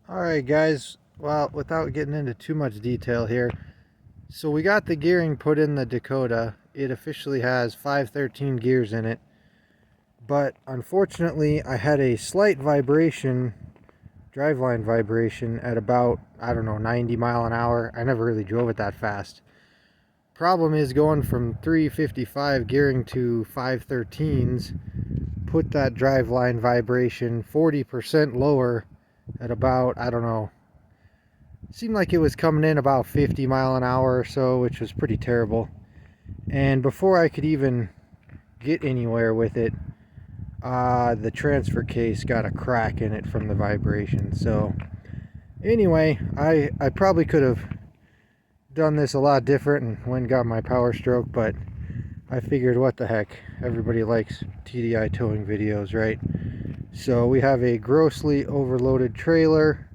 Alright guys, well, without getting into too much detail here, so we got the gearing put in the Dakota. It officially has 513 gears in it, but unfortunately I had a slight vibration, driveline vibration at about, I don't know, 90 mile an hour. I never really drove it that fast. Problem is, going from 355 gearing to 513s put that driveline vibration 40% lower at about, I don't know, seemed like it was coming in about 50 mile an hour or so, which was pretty terrible. And before I could even get anywhere with it, the transfer case got a crack in it from the vibration. So anyway, I probably could have done this a lot different and went and got my power stroke, but I figured, what the heck, everybody likes TDI towing videos, right? So we have a grossly overloaded trailer,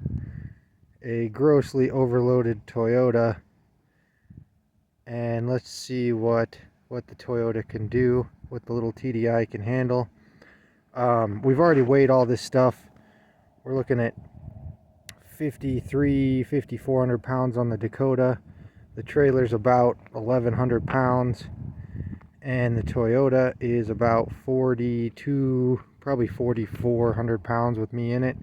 a grossly overloaded Toyota, and let's see what the Toyota can do, what the little TDI can handle. We've already weighed all this stuff. We're looking at 5,400 pounds on the Dakota. The trailer's about 1,100 pounds, and the Toyota is about 42, probably 4,400 pounds with me in it.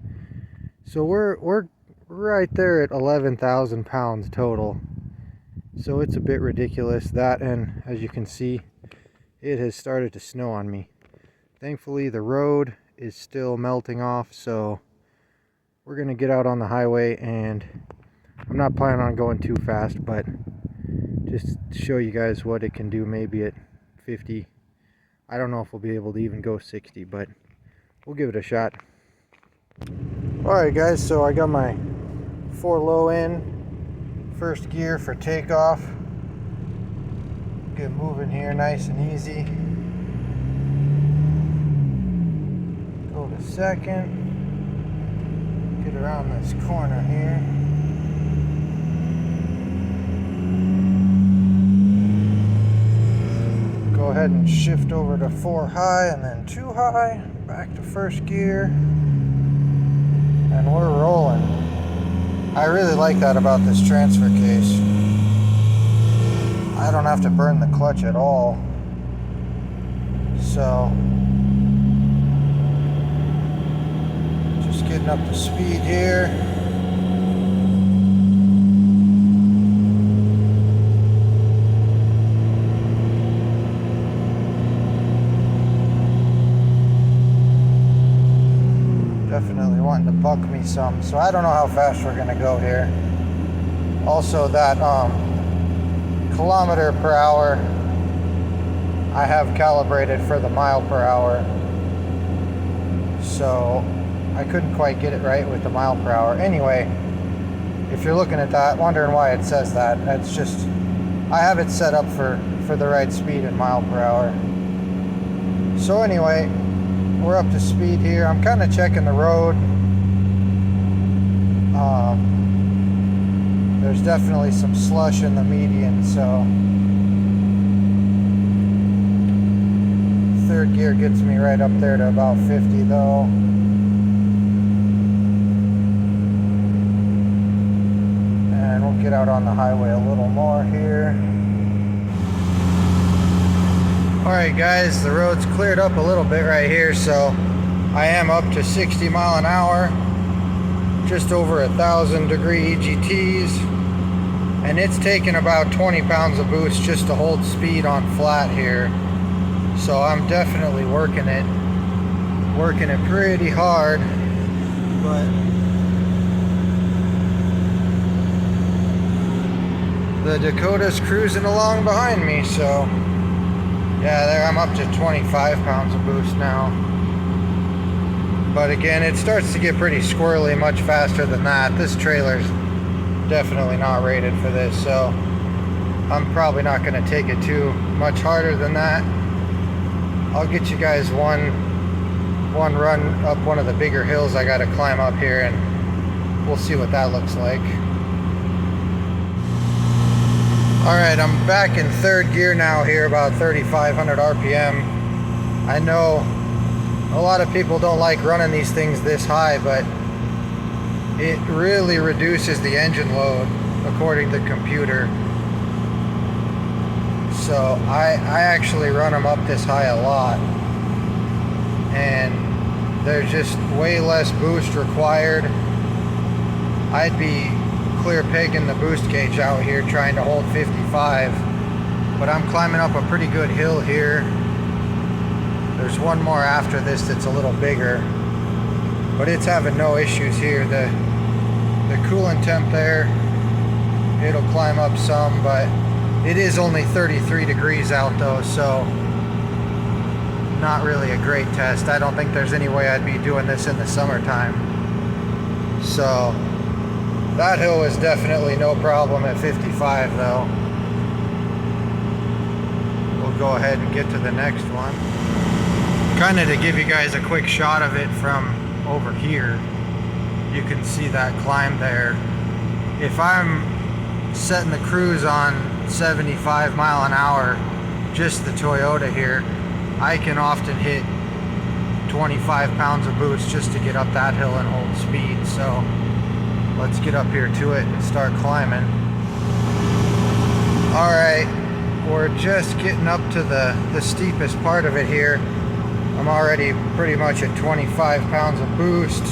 So we're right there at 11,000 pounds total. So it's a bit ridiculous. That, and as you can see, it has started to snow on me. Thankfully the road is still melting off, so we're gonna get out on the highway, and I'm not planning on going too fast, but just to show you guys what it can do, maybe at 50. I don't know if we'll be able to even go 60, but we'll give it a shot. Alright guys, so I got my 4 low in, first gear for takeoff. Get moving here nice and easy. Go to second. Get around this corner here. Go ahead and shift over to 4 high and then 2 high. Back to first gear. And we're rolling. I really like that about this transfer case. I don't have to burn the clutch at all. So, just getting up to speed here. Definitely wanting to buck me some, so I don't know how fast we're gonna go here. Also, that kilometer per hour I have calibrated for the mile per hour, so I couldn't quite get it right with the mile per hour. Anyway, if you're looking at that, wondering why it says that, that's just, I have it set up for the right speed in mile per hour. So anyway, we're up to speed here. I'm kind of checking the road. There's definitely some slush in the median, so third gear gets me right up there to about 50 though. And we'll get out on the highway a little more here. Alright guys, the road's cleared up a little bit right here, so I am up to 60 mile an hour, just over 1,000 degree EGTs, and it's taken about 20 pounds of boost just to hold speed on flat here. So I'm definitely working it pretty hard, but the Dakota's cruising along behind me, so yeah, there I'm up to 25 pounds of boost now. But again, it starts to get pretty squirrely much faster than that. This trailer's definitely not rated for this, so I'm probably not going to take it too much harder than that. I'll get you guys one run up one of the bigger hills I got to climb up here, and we'll see what that looks like. Alright, I'm back in third gear now here, about 3,500 RPM. I know a lot of people don't like running these things this high, but it really reduces the engine load according to the computer. So I actually run them up this high a lot, and there's just way less boost required. I'd be clear pegging the boost gauge out here trying to hold 55, but I'm climbing up a pretty good hill here. There's one more after this that's a little bigger, but it's having no issues here. The coolant temp there, it'll climb up some, but it is only 33 degrees out though, so not really a great test. I don't think there's any way I'd be doing this in the summertime. So that hill was definitely no problem at 55 though. We'll go ahead and get to the next one. Kind of to give you guys a quick shot of it from over here. You can see that climb there. If I'm setting the cruise on 75 mile an hour, just the Toyota here, I can often hit 25 pounds of boost just to get up that hill and hold speed. So let's get up here to it and start climbing. Alright, we're just getting up to the steepest part of it here. I'm already pretty much at 25 pounds of boost.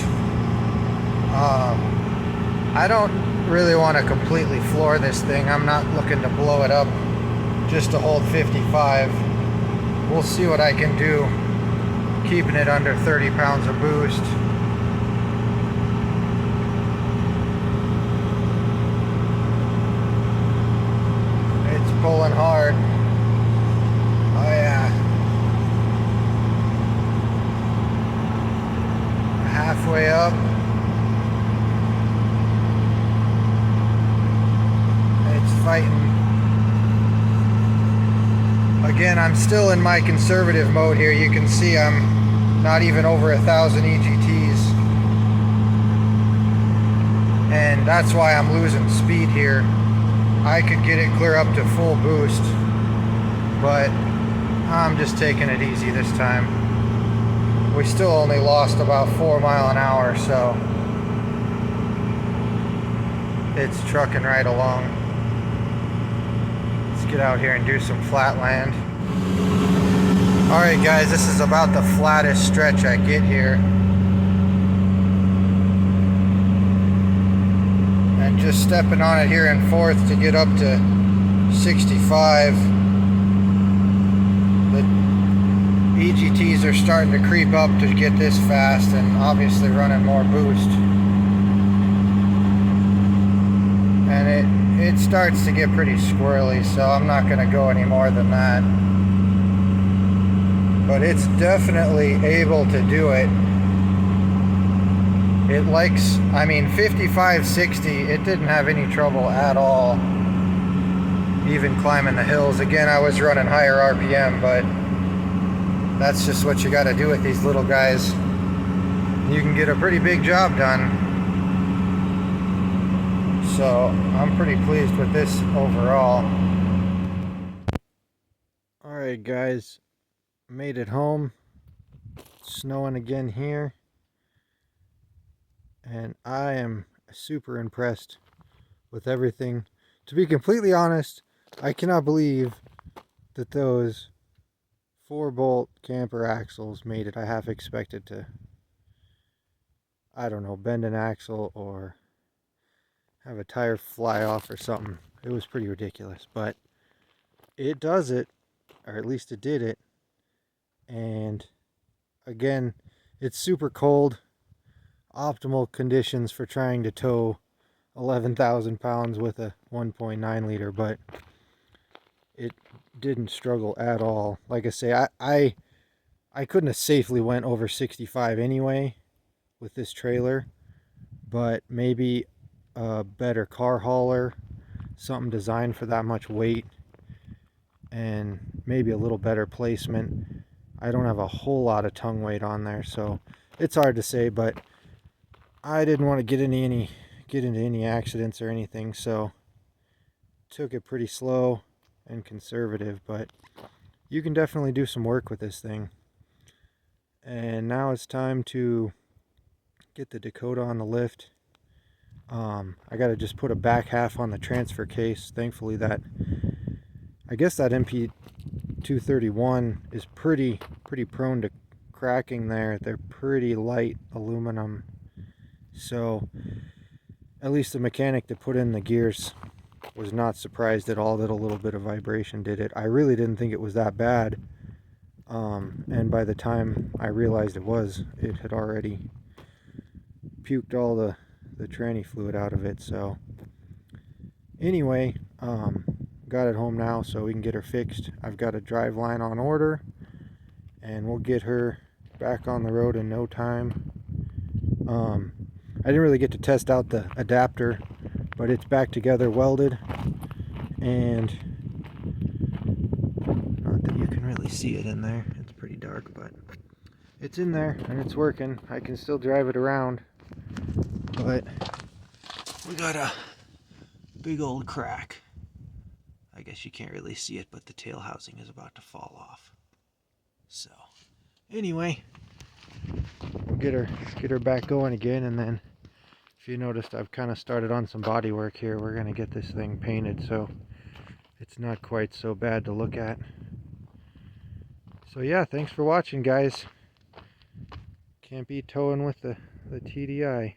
I don't really want to completely floor this thing. I'm not looking to blow it up just to hold 55. We'll see what I can do keeping it under 30 pounds of boost. It's pulling hard. Oh yeah. Halfway up. It's fighting. Again, I'm still in my conservative mode here. You can see I'm not even over 1,000 EGTs. And that's why I'm losing speed here. I could get it clear up to full boost, but I'm just taking it easy this time. We still only lost about 4 miles an hour, so it's trucking right along. Let's get out here and do some flat land. Alright guys, this is about the flattest stretch I get here. And just stepping on it here in fourth to get up to 65. The EGTs are starting to creep up to get this fast, and obviously running more boost. And it starts to get pretty squirrely, so I'm not going to go any more than that. But it's definitely able to do it. It likes, I mean, 55, 60, it didn't have any trouble at all, even climbing the hills. Again, I was running higher RPM, but that's just what you got to do with these little guys. You can get a pretty big job done. So I'm pretty pleased with this overall. Alright guys, made it home. It's snowing again here. And I am super impressed with everything. To be completely honest, I cannot believe that those 4-bolt camper axles made it. I half expected to, I don't know, bend an axle or have a tire fly off or something. It was pretty ridiculous, but it does it, or at least it did it. And again, it's super cold. Optimal conditions for trying to tow 11,000 pounds with a 1.9 liter, but it didn't struggle at all. Like I say, I couldn't have safely went over 65 anyway with this trailer, but maybe a better car hauler, something designed for that much weight, and maybe a little better placement. I don't have a whole lot of tongue weight on there, so it's hard to say, but I didn't want to get into any accidents or anything, so took it pretty slow and conservative. But you can definitely do some work with this thing. And now it's time to get the Dakota on the lift I got to just put a back half on the transfer case. Thankfully I guess that MP231 is pretty prone to cracking there. They're pretty light aluminum. So at least the mechanic that put in the gears was not surprised at all that a little bit of vibration did it. I really didn't think it was that bad. And by the time I realized it had already puked all the tranny fluid out of it. So anyway, got it home now so we can get her fixed. I've got a drive line on order and we'll get her back on the road in no time. I didn't really get to test out the adapter, but it's back together welded, and not that you can really see it in there, it's pretty dark, but it's in there and it's working. I can still drive it around, but we got a big old crack. I guess you can't really see it, but the tail housing is about to fall off. So anyway, we'll get her back going again, and then if you noticed, I've kind of started on some body work here. We're going to get this thing painted so it's not quite so bad to look at. So yeah, thanks for watching, guys. Can't be towing with the TDI.